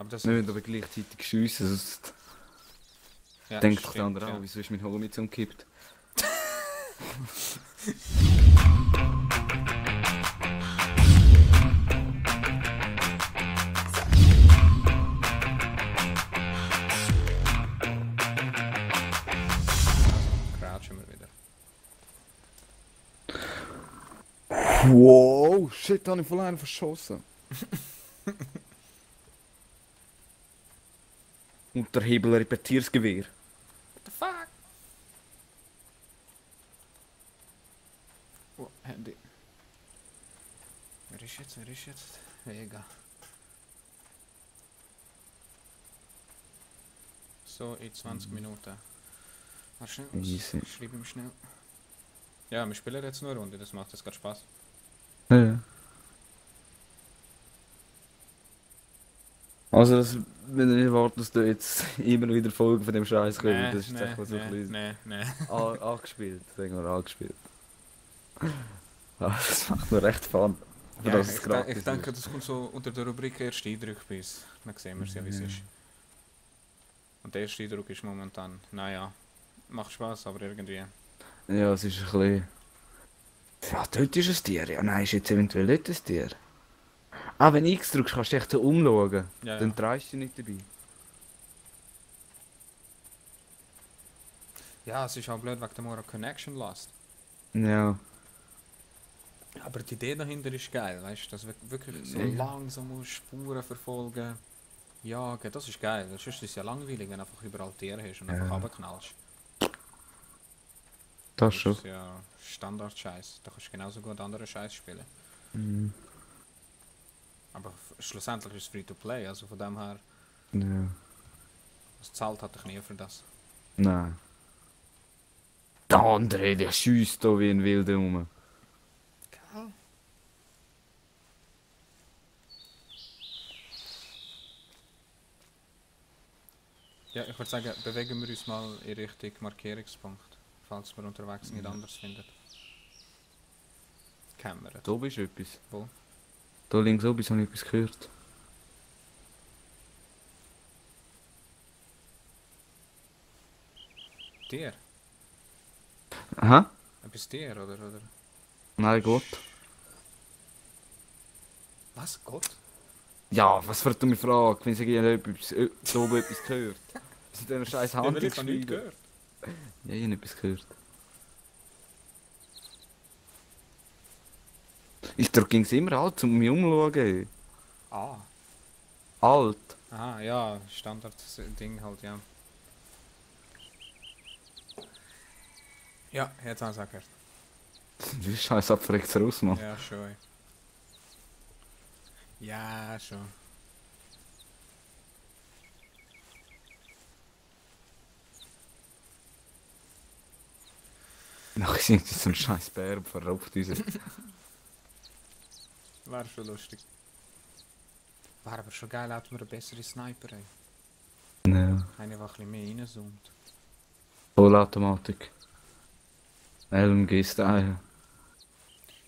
Aber das Wir müssen aber gleichzeitig schiessen, sonst denkt doch der andere auch, wieso ist mein Homie jetzt umgekippt? Crouchen wir wieder. Wow, shit, da habe ich voll einen verschossen. Und der Hebel repetiert das Gewehr. What the fuck? Oh, Handy. Wer ist jetzt? Vega. So, in 20 Minuten. Warte schnell, Easy. schreib ihm schnell. Ja, wir spielen jetzt nur eine Runde, das macht jetzt gerade Spaß. Ja. Also, das, wenn ich erwarte, dass du jetzt immer wieder Folgen von dem Scheiß kommen, das ist jetzt einfach so ein bisschen nee. angespielt, sagen wir angespielt. Ah, das macht mir recht Fun. Für Ja, das es gratis ich denke, ist. das kommt so unter der Rubrik erste Eindruck bei uns. Dann sehen wir es ja, wie es Ja. ist. Und der erste Eindruck ist momentan, naja, macht Spaß, aber irgendwie. Ja, es ist ein bisschen... Ja, dort ist ein Tier. Ja, nein, ist jetzt eventuell nicht ein Tier. Ah, wenn du X drückst, kannst du dich echt so umschauen. Ja, Dann ja. drehst du dich nicht dabei. Ja, es ist auch blöd wegen der Mora Connection Lost. Ja. Aber die Idee dahinter ist geil, weißt du, dass du wirklich so Ja. langsam musst Spuren verfolgen, jagen, das ist geil. Sonst ist es ja langweilig, wenn du einfach überall Tiere hast und Ja. einfach runterknallst. Das schon. Das ist ja Standard-Scheiß. Da kannst du genauso gut andere Scheiß spielen. Mhm. Aber schlussendlich ist es Free-to-Play, also von dem her, Ja. das zahlt hat ich nie für das. Nein. Der andere, der schießt da wie ein Wilder rum. Geil. Ja, ich würde sagen, bewegen wir uns mal in Richtung Markierungspunkt, falls wir unterwegs nicht anders finden. Kämmern. Da bist du etwas. Wo? Da links oben habe ich etwas gehört. Tier? Aha? Etwas Tier, oder? Nein, Gott. Was? Gott? Ja, was für eine Frage, wenn sie da oben etwas gehört. Sind denn scheiß Ja, weil ich habe Handlungsspiele? nichts gehört. Ja, ich habe etwas gehört. Ich drücke ging's immer alt, um mich umzuschauen. Ah. Alt. Aha, ja, Standard-Ding halt, ja. Ja, jetzt habe ich es auch gehört. Wie scheiß abverreckt raus, Mann. Ja, schon. ey. Ja, schon. Nachher sind so ein scheiß Bär verraucht uns. Wäre schon lustig. Wäre aber schon geil, hätten wir eine bessere Sniper, ey. Ja. Eine, die ein bisschen mehr reinzoomt. Vollautomatik. LMG-Style.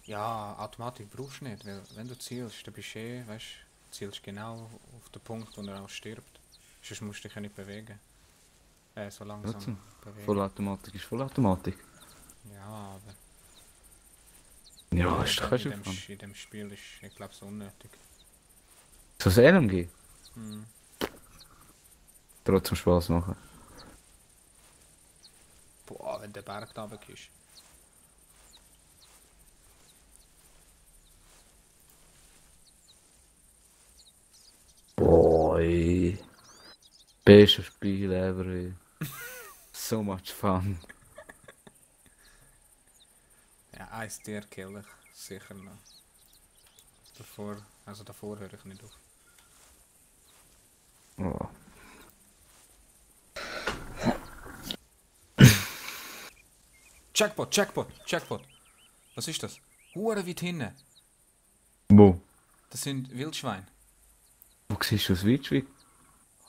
Ja, Automatik brauchst du nicht, weil wenn du zielst, dann bist du weißt du, zielst genau auf den Punkt, wo er auch stirbt. Sonst musst du dich ja nicht bewegen. So langsam Trotzdem. bewegen. Vollautomatik ist Vollautomatik. Ja, aber... Ja, ist doch kein in dem, Schiff. in dem Spiel ist, ich glaube, so unnötig. So ein LMG. Hm. Trotzdem Spaß machen. Boah, wenn der Berg da runter ist. Boy. Bestes Spiel ever. Ey. So much fun. Ja, ein Tier kill ich sicher noch. Davor höre ich nicht auf. Oh. Jackpot! Was ist das? Hure weit hinten. Wo? Das sind Wildschweine. Wo siehst du das Wildschwein?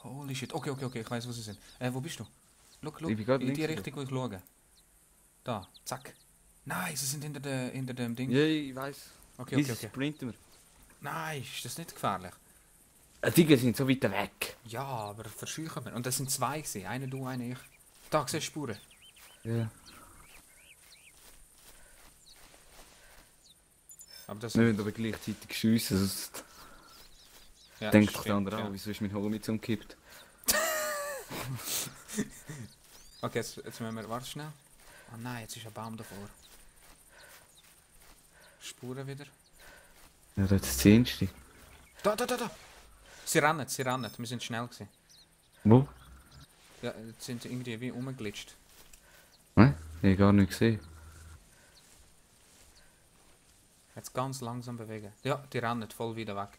Holy shit. Okay, ich weiß, wo sie sind. Wo bist du? Schau, Ich bin gerade in links die von dir. Richtung, wo ich schaue. Da, zack. Nein, sie sind hinter dem Ding. Ja, ich weiß. Okay. Easy sprinten wir. Nein, ist das nicht gefährlich? Die sind so weit weg. Ja, aber verscheuchen wir. Und das sind zwei gewesen. Einer du, einer ich. Da siehst du Spuren. Ja. Aber das Wir müssen aber gleichzeitig schiessen, sonst ja, denkt doch der stimmt, andere ja. auch, wieso ist mein Homie umgekippt. Okay, jetzt müssen wir... Warte schnell. Oh nein, jetzt ist ein Baum davor. Spuren wieder. Ja, das ist das Zehnste. Da! Sie rennen. Wir sind schnell gewesen. Wo? Ja, jetzt sind irgendwie wie umgeglitscht. Nein, ich habe gar nicht gesehen. Jetzt ganz langsam bewegen. Ja, die rennen voll wieder weg.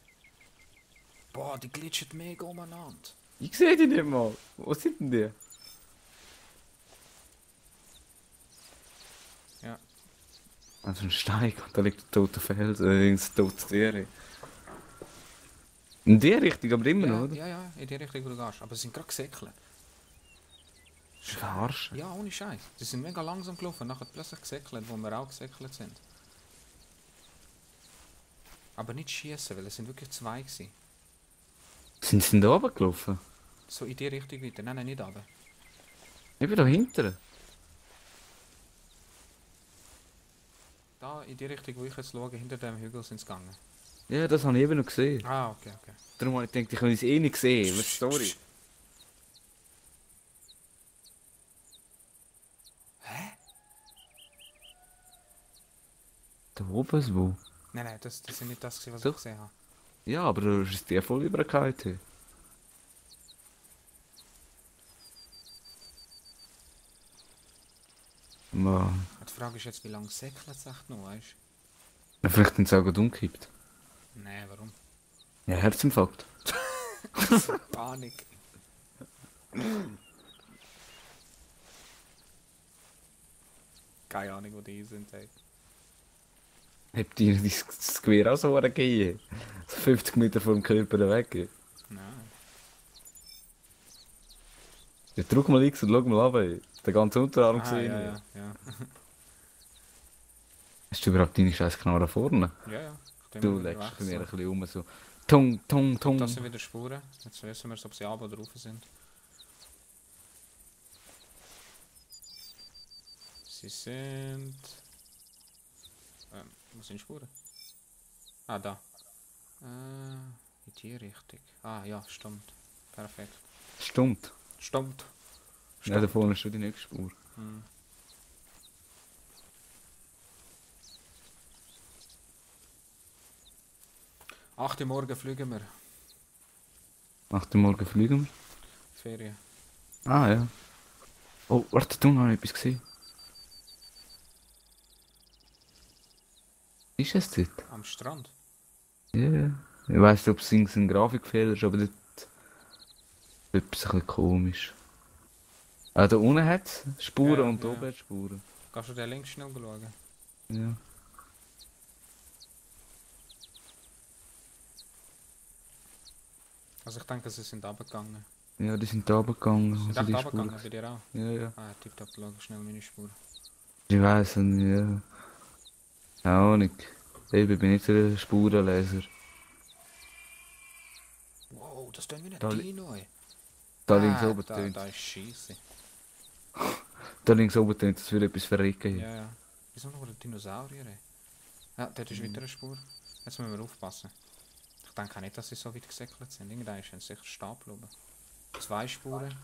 Boah, die glitschen mega umeinander. Ich sehe die nicht mal. Wo sind denn die? Ja. Also ein Steig, da liegt ein toter Felsen, ein totes Tier. In die Richtung, aber immer noch, oder? Ja, in die Richtung, wo du gehst. Aber sie sind gerade gesäckelt. Verarschen. Ja, ohne Scheiß. Die sind mega langsam gelaufen, nachher plötzlich gesäckelt, wo wir auch gesäckelt sind. Aber nicht schießen, weil es sind wirklich zwei gewesen. Sind sie denn da oben gelaufen? So in die Richtung weiter. Nein, nicht runter. Ich bin da hinten. Da in die Richtung, wo ich jetzt schaue, hinter dem Hügel sind sie gegangen. Ja, das habe ich eben noch gesehen. Ah, okay. Darum habe ich gedacht, ich kann es eh nicht sehen. Was ist die Story? Hä? Da oben ist wo? Nein, das sind nicht das, gewesen, was So? ich gesehen habe. Ja, aber du hast die voll übergehalten. Mann. Die Frage ist jetzt, wie lange säckelt es echt noch, weißt Ja, vielleicht sind sie auch gerade umgekippt. du? Nein, warum? Ja, Herzinfarkt. Panik. Keine Ahnung, wo die sind, ey. Habt ihr das Gewehr auch so gegeben? So 50 Meter vom Körper weg. Nein. Ja, drück mal X und schau mal runter. Der ganze Unterarm gesehen. Ja. Hast du überhaupt deine scheiß Knarre vorne? Ja. Ich Du legst bei mir ein bisschen um so. Tung, tung, tung. Das sind wieder Spuren. Jetzt wissen wir, ob sie ab oder rauf sind. Sie sind... wo sind Spuren? Ah, da. In die Richtung. Ah, ja, stimmt. Perfekt. Stimmt. Stimmt. Ja, da vorne ist schon die nächste Spur. Hm. 8 Uhr morgen fliegen wir. 8 Uhr morgen fliegen wir. Ferien. Ah ja. Oh, warte, du noch etwas gesehen. Ist es dort? Am Strand. Ja, ja. Ich weiss nicht, ob es ein Grafikfehler ist, aber dort ist etwas ein bisschen komisch. Ah, da unten hat es Spuren Ja, und da ja. oben hat es Spuren. Kannst du den links schnell schauen? Ja. Also ich denke, sie sind runtergegangen. Ja, die sind da runtergegangen. Sind also echt die runtergegangen Spuren. bei dir auch? Ja, ja. Ah, tipptopp, schau schnell meine Spur. Ich weiss nicht, ja. Keine Ahnung. Ich bin nicht so ein Spurenleser. Wow, das tun wir nicht Da Dino, ey. Da links oben da tönt ist Scheisse. Da links oben tönt es, würde etwas verrecken. Ja, ja. Wieso noch ein Dinosaurier, ey? Ja, dort ist wieder eine Spur. Jetzt müssen wir aufpassen. Ich denke auch nicht, dass sie so weit gesäckelt sind. Irgendwann ist sicher Stapel oben. 2 Spuren.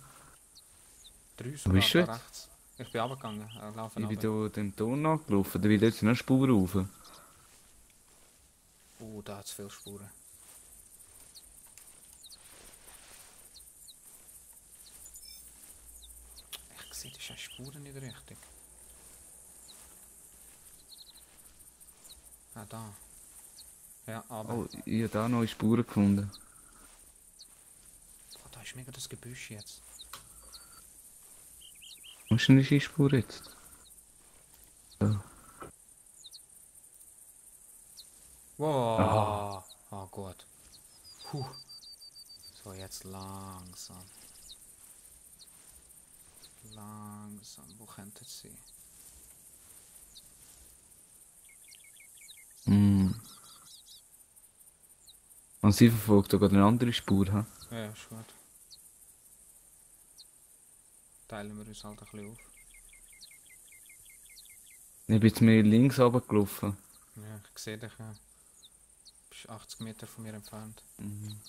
3 sogar, bist du da jetzt? rechts. Ich bin runtergegangen, laufen Ich bin runter. hier dem Ton nachgelaufen, da will jetzt noch eine Spur rauf. Da hat es viele Spuren. Ich sehe, das sind Spuren nicht richtig. Ah, da. Ja, aber. Oh, ich habe da neue Spuren gefunden. Oh, da ist mega das Gebüsch jetzt. Wo ist denn die Spur jetzt? Da. Wow. Aha. Ah, gut. Puh. So, jetzt langsam. Langsam. Wo könnte es sein? Und sie verfolgt sogar eine andere Spur, ha? Ja, ist gut. Teilen wir uns halt ein bisschen auf. Ich bin jetzt mehr links runtergelaufen. Ja, ich sehe dich, ja. Du bist 80 Meter von mir entfernt. Mhm.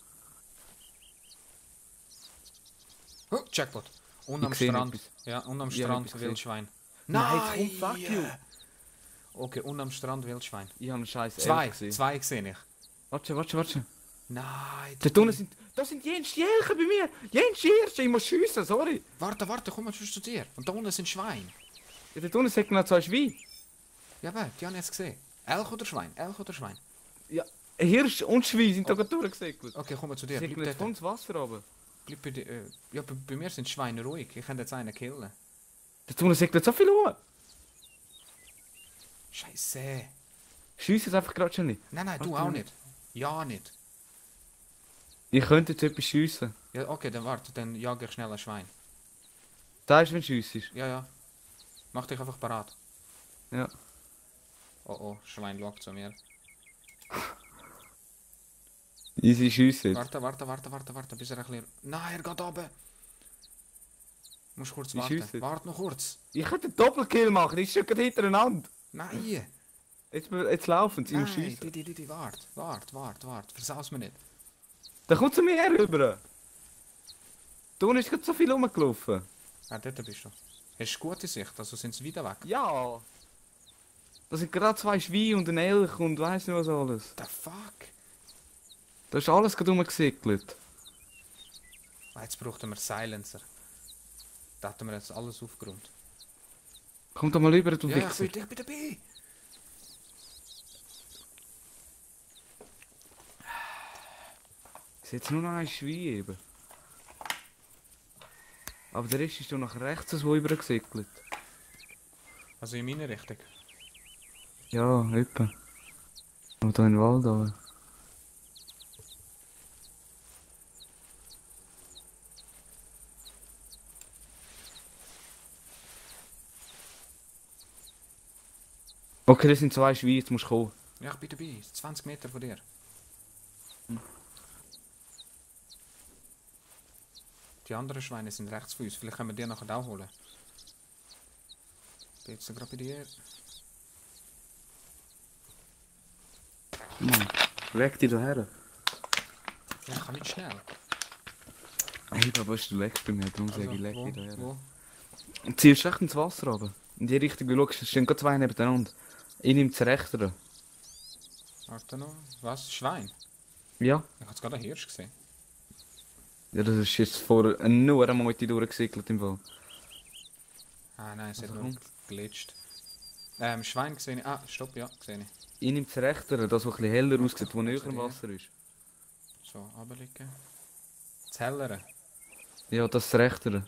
Oh, Jackpot! Und am Ich sehe Strand. etwas. Ja, und am Ja, Strand ich hab gesehen. Wildschwein. Nein, jetzt komm, fuck you! Okay, und am Strand Wildschwein. Ich habe einen scheiß Zwei, Elch gesehen. zwei sehe ich. Warte. Nein, Da unten sind... Da sind jenste Elche bei mir! Jenste Hirsche, ich muss schiessen, sorry! Warte, komm mal zu dir. Und da unten sind Schweine. Ja, da unten sind noch 2 Schweine. Ja, aber, die habe ich jetzt gesehen. Elch oder Schwein? Elch oder Schwein? Ja, Hirsch und Schwein sind da gerade durchgesegelt. Okay, komm mal zu dir. Sie Bleib sind jetzt dort. ins Wasser runter. Bleib bei dir. Ja, bei mir sind Schweine ruhig. Ich kann jetzt einen killen. Da unten segelt so viel um. Scheiße. Schiess es einfach gerade schon nicht. Nein, du Warte auch mal. nicht. Ja, nicht. Ich könnte jetzt etwas schiessen. Ja, okay, dann warte. Dann jage ich schnell ein Schwein. Da ist, wenn du schiessest. Ja. Mach dich einfach parat. Ja. Oh, Schwein lockt zu mir. Easy schiessen. Warte, bis er ein bisschen... Nein, er geht runter. Musst kurz Wie warten. schiessen? Warte noch kurz. Ich könnte einen Doppelkill machen, die ist schon gerade hintereinander. Nein. Jetzt laufen sie, ich muss Nein, schiessen. die, warte. Versaus mir nicht. Da kommt zu mir rüber. Da unten ist gerade so viel rumgelaufen. Ah, dort bist du. Hast du gute Sicht? Also sind sie weiter weg? Ja. Da sind gerade 2 Schweine und ein Elch und weiss nicht was alles. The fuck? Da ist alles gerade rumgesegelt. Ah, jetzt brauchten wir Silencer. Da hatten wir jetzt alles aufgeräumt. Komm doch mal rüber, du Ja, Wichser. ich bin dabei. Es ist jetzt nur noch ein Schwein eben. Aber der Rest ist doch nach rechts so übergesegelt. Also in meine Richtung. Ja, etwa. Und da in den Wald aber. Okay, das sind 2 Schweine, jetzt musst du kommen. Ja, ich bin dabei. 20 Meter von dir. Die anderen Schweine sind rechts von uns. Vielleicht können wir die nachher auch holen. Bin jetzt gerade bei dir. Mann, leg dich da her. Ja, ich kann nicht schnell. Hey, Papa, du legst bei mir, darum sage ich, leg wo, dich da her. wo? Und ziehst recht ins Wasser runter. In die Richtung, wie du schaust, es stehen gerade 2 nebeneinander. Ich nehme das Rechtere. Warte noch. Was? Schwein? Ja. Ich habe gerade einen Hirsch gesehen. Ja, das ist jetzt vor nur eine Meute durchgesegelt im Fall. Ah nein, es hat Also nur komm. glitscht. Schwein gesehen. Ah, stopp, ja, gesehen. Ich nehme das Rechtere, das, was ein bisschen heller aussieht, das näher am Ja. Wasser ist. So, runterliegen. Das Hellere. Ja, das Rechtere.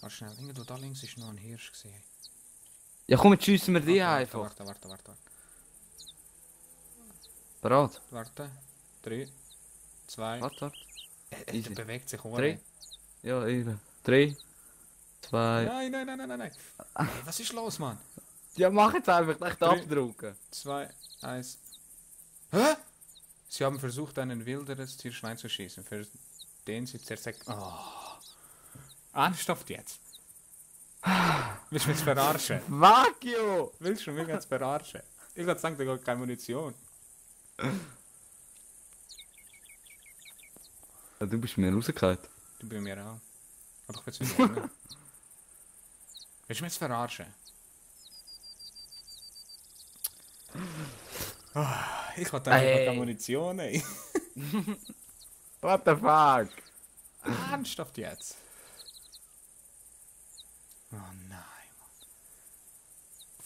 Warte schnell, irgendwo da links ist noch ein Hirsch gesehen. Ja, komm, jetzt schiessen wir die einfach. Warte. Parat. Warte. 3, 2. Warte. Der Easy. bewegt sich 3. ohne. Ja, eben. 3, 2. Nein. Hey, was ist los, Mann? Ja, mach jetzt einfach, echt 3, abdrucken. 2, 1. Hä? Sie haben versucht, ein wilderes Tierschwein zu schießen, für den sie zersägt. Oh. Ernsthaft jetzt? Willst du mich jetzt verarschen? Fuck you! Willst du mich jetzt verarschen? Ich würde sagen, da geht keine Munition. Ja, du bist mir rausgefallen. Du bei mir auch. Aber ich bin jetzt wieder rein. Willst du mich jetzt verarschen? Ich hatte einfach Ey. keine Munition, ey. What the fuck? Ernsthaft jetzt? Oh nein,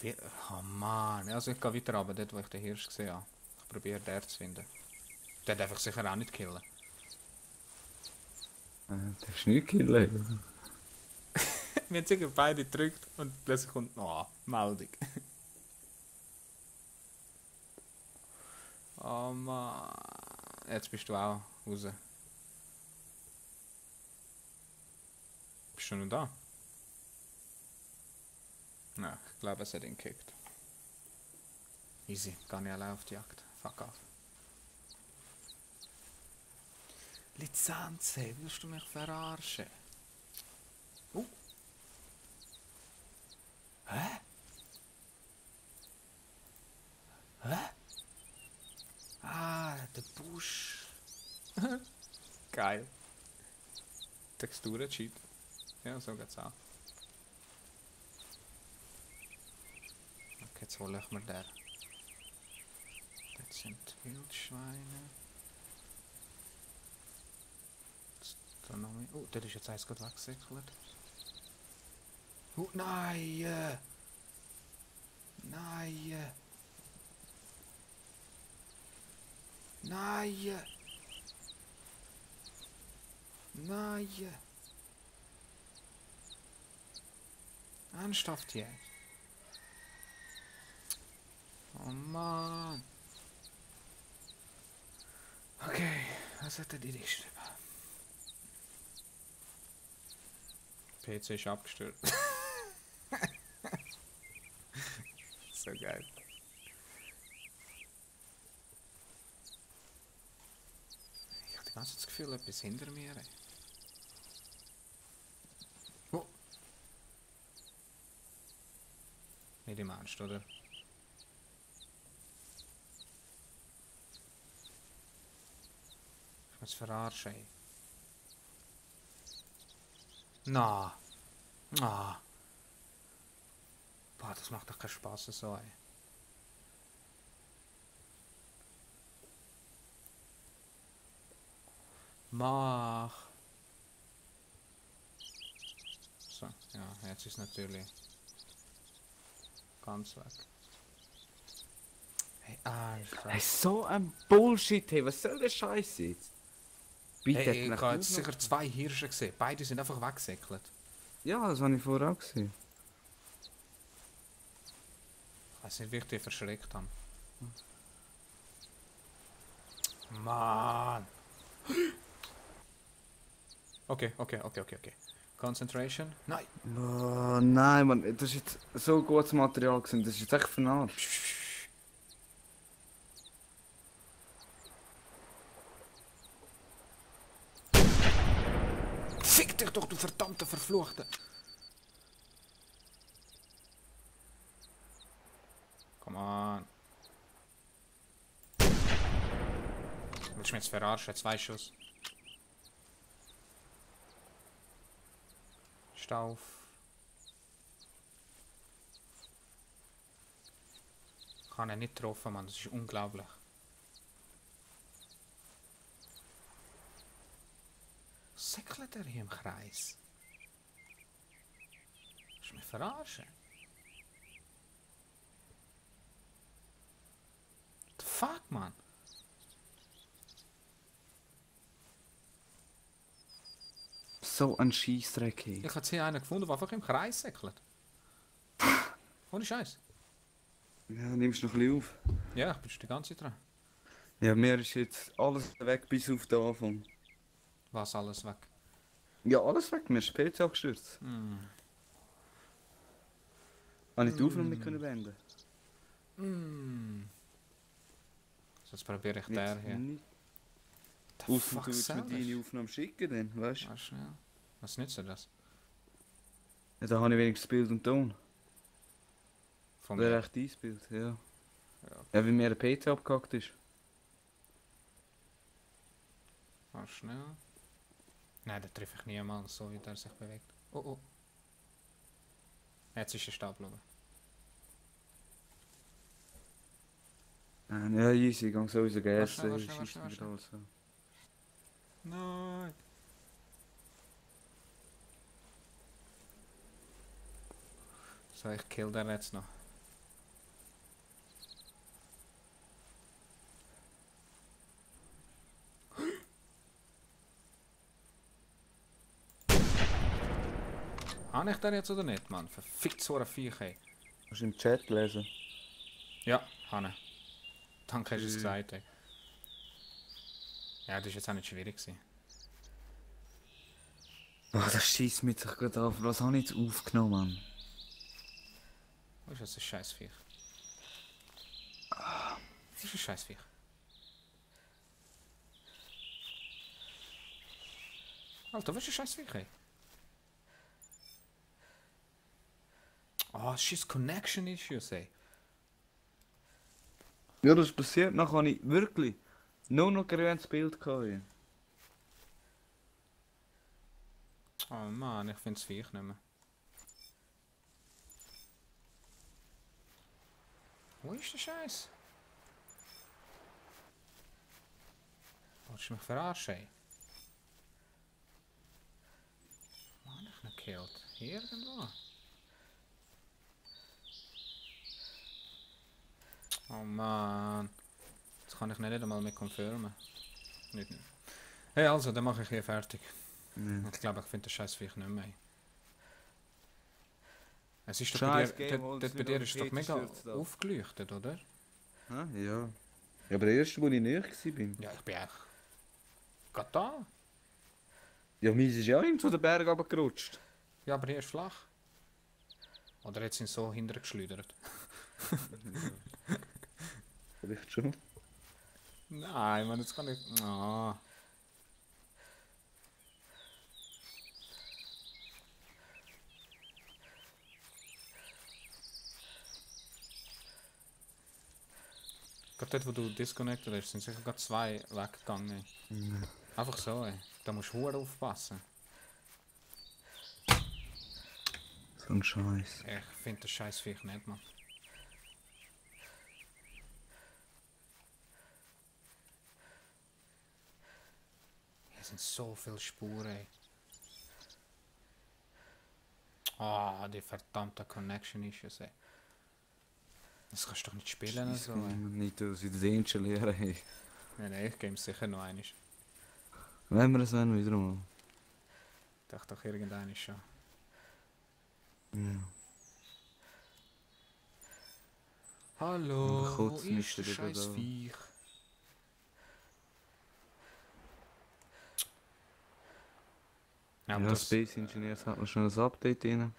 Mann. Oh Mann. Also ich gehe weiter runter, dort wo ich den Hirsch gesehen habe. Ich probiere den zu finden. Der darf ich sicher auch nicht killen. Der ist nicht killen. Wir haben sicher beide gedrückt und plötzlich kommt noch Meldung. Oh Mann. Jetzt bist du auch raus. Bist du noch da? Nein, ich glaube, es hat ihn gekickt. Easy, gar nicht allein auf die Jagd. Fuck off. Lizenz, hey, willst du mich verarschen? Hä? Hä? Ah, der Busch. Geil. Texturen-Cheat. Ja, so geht's auch. Okay, jetzt hole ich mir den. Das sind Wildschweine. Da noch mehr. Oh, der ist jetzt eins gerade weggesäckelt. Oh, nein! Nein! Nein! Nein! Ernsthaft jetzt? Oh Mann! Okay, was hat er dir geschrieben? PC ist abgestürzt. So geil. Ich habe die ganze Zeit das Gefühl, etwas hinter mir. Ey. Oh. Nicht im Ernst, oder? Ich muss verarschen. Ey. Na. Na. Boah, das macht doch keinen Spaß so, ey. Mach. So, ja, jetzt ist natürlich ganz weg. Hey, Alter. Hey, so ein Bullshit, hey, was soll der Scheiß jetzt? Bitte, Hey, ich hat habe mich jetzt sicher 2 Hirsche gesehen. Beide sind einfach weggesäckelt. Ja, das habe ich vorher auch gesehen. Ich weiß nicht, wie ich die verschreckt habe. Mann. Okay. Concentration. Nein. Oh, nein, Mann, das ist jetzt so gutes Material gewesen, das ist jetzt echt verarscht. Fick dich doch, du verdammte Verfluchte. Come on. Willst du mich jetzt verarschen? 2 Schuss. Stauf. Ich habe ihn nicht getroffen, Mann. Das ist unglaublich. Säckelt er hier im Kreis? Willst du mich verarschen? What the fuck, Mann? So ein Scheissdreck, hey. Ich habe hier einen gefunden, der einfach im Kreis säckelt. Ohne Scheiß. Ja, nimmst du noch ein bisschen auf? Ja, ich bin schon die ganze Zeit dran. Ja, mir ist jetzt alles weg bis auf den Anfang. Was alles weg? Ja, alles weg, mir ist der PC abgestürzt. Habe ich die Aufnahme nicht können beenden. So, jetzt probiere ich Nicht, der hier. nicht. The Ausser fuck du willst mir selber? deine Aufnahme schicken, dann, weißt du? Warte schnell. Was nützt dir das? Ja, da habe ich wenigstens Bild und Ton. Von Das mir? ist echt dein Bild, ja. Ja. Ja, wie mir der PC abgehackt ist. Warte schnell. Nein, den treffe ich niemals, so wie der sich bewegt. Oh oh. Jetzt ist er stehen geblieben. Ja, easy, ich gehe sowieso Warte GS. schnell. Schießt mir alles so. Nein. So, ich kill den jetzt noch. Habe ich den jetzt oder nicht, Mann? Verfickt so ein Viech, ey. Hast du im Chat gelesen? Ja, Hanne. Danke, hast du es gesagt, ey. Ja, das war jetzt auch nicht schwierig gewesen. Oh, das schießt mich doch gerade auf. Was habe ich jetzt aufgenommen, Mann? Was ist das ein Scheißviech? Das ist ein Scheißviech. Alter, was ist scheiß Viech, ey? Ah, es ist Connection Issues, ey. Ja, das ist passiert, dann habe ich wirklich nur noch grünes Bild gehabt. Oh Mann, ich finde das Viech nicht mehr. Wo ist der Scheiß? Wolltest du mich verarschen, ey? Mann, ich nicht gekillt. Hier irgendwo. Oh Mann. Das kann ich nicht einmal mehr confirmen. Nicht. Hey, also, dann mache ich hier fertig. Ja. Ich glaube, ich finde den scheiß Viech nicht mehr. Ey. Es ist doch Scheiß bei dir, Game, dort hol's bei nicht dir auf ist die doch mega Kette stürzt, aufgeleuchtet, oder? Ah, ja. Ja, aber der erste, wo ich näher war. Ja, ich bin echt gerade da. Ja, meins ist ja auch irgendwo den Berg runtergerutscht. Ja, aber hier ist flach. Oder jetzt sind sie so hintergeschleudert. Vielleicht schon. Nein, man, jetzt kann ich... Ah. Gerade dort, wo du disconnected hast, sind sicher gerade 2 weggegangen. Einfach so, ey. Da musst du verdammt aufpassen. So ein Scheiß. Ich finde das scheiß Viech nicht, man. Hier sind so viele Spuren, ey. Ah, die verdammte Connection Issues, ey. Das kannst du doch nicht spielen, so, ey. Nicht aus in den installieren. Hey. Nein, ich game sicher noch einmal. Wenn wir es dann wieder mal. Ich dachte doch irgendeiner schon. Ja. Hallo, Und wo kurz ist müsste der ich scheiß da- Viech? Ja, Ja, Space Engineers hat noch schon ein Update drin.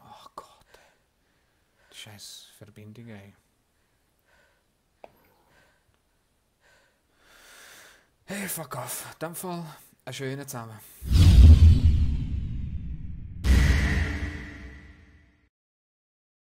Ach Gott, ey. Die scheiß Verbindung, ey. Hey, fuck off. In dem Fall, einen schönen zusammen.